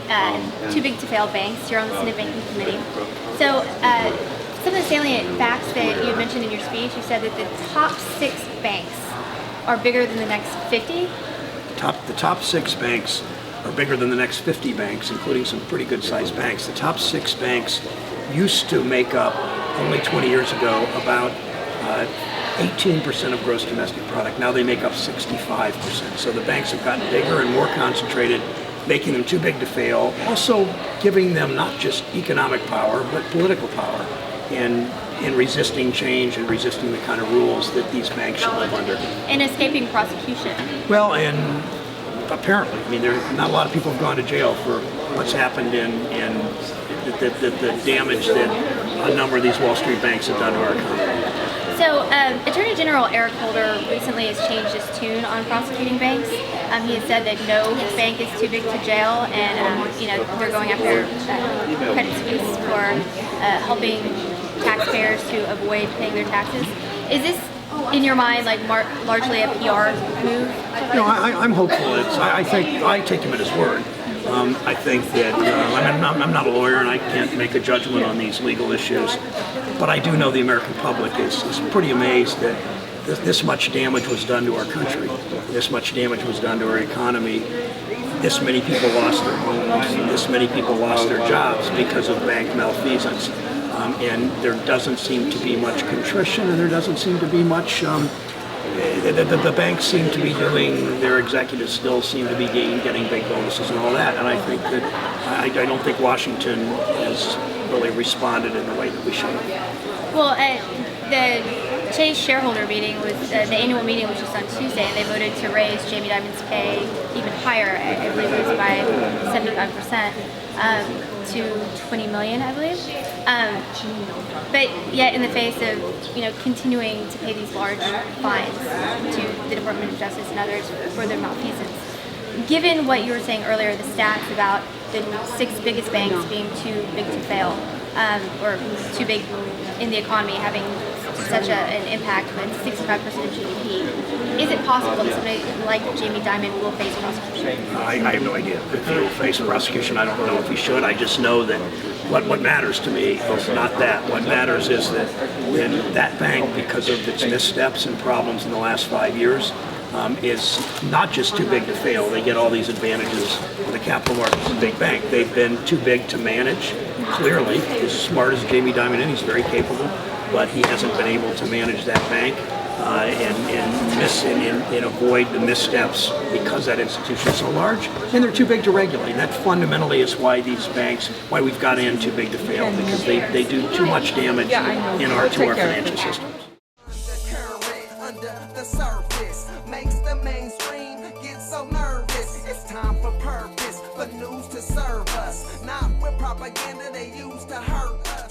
on too big to fail banks. You're on the Senate Banking Committee. So some of the salient facts that you had mentioned in your speech, you said that the top 6 banks are bigger than the next 50? The top 6 banks are bigger than the next 50 banks, including some pretty good-sized banks. The top 6 banks used to make up, only 20 years ago, about 18% of gross domestic product. Now they make up 65%. So the banks have gotten bigger and more concentrated, making them too big to fail, also giving them not just economic power, but political power in resisting change and resisting the kind of rules that these banks should live under. And escaping prosecution. Well, and apparently, I mean, not a lot of people have gone to jail for what's happened in the damage that a number of these Wall Street banks have done to our economy. So, Attorney General Eric Holder recently has changed his tune on prosecuting banks. He has said that no bank is too big to jail, and they're going after credit suisse for helping taxpayers to avoid paying their taxes. Is this, in your mind, like largely a PR move? I'm hopeful. I take him at his word. I think that I'm not a lawyer and I can't make a judgment on these legal issues, but I do know the American public is pretty amazed that this much damage was done to our country, this much damage was done to our economy, this many people lost their homes, this many people lost their jobs because of bank malfeasance. And there doesn't seem to be much contrition, and there doesn't seem to be much. The banks seem to be doing. Their executives still seem to be getting big bonuses and all that. And I think that I don't think Washington has really responded in the way that we should. Well, the Chase shareholder meeting was the annual meeting was just on Tuesday, and they voted to raise Jamie Dimon's pay even higher. I believe it was by 75%. To $20 million, I believe. But yet, in the face of continuing to pay these large fines to the Department of Justice and others for their malfeasance, given what you were saying earlier, the stats about the 6 biggest banks being too big to fail, or too big in the economy, having such an impact with 65% of GDP, is it possible that somebody like Jamie Dimon will face prosecution? I have no idea if he will face prosecution. I don't know if he should. I just know that what matters to me is not that. What matters is that that bank, because of its missteps and problems in the last 5 years, is not just too big to fail. They get all these advantages in the capital markets. A big bank. They've been too big to manage. Clearly, as smart as Jamie Dimon is, he's very capable, but he hasn't been able to manage that bank and avoid the missteps because that institution is so large, and they're too big to regulate. And that fundamentally is why these banks, why we've got in too big to fail, because they do too much damage to our financial systems. Undercurrent under the surface makes the mainstream get so nervous. It's time for purpose, for news to serve us, not with propaganda they use to hurt us.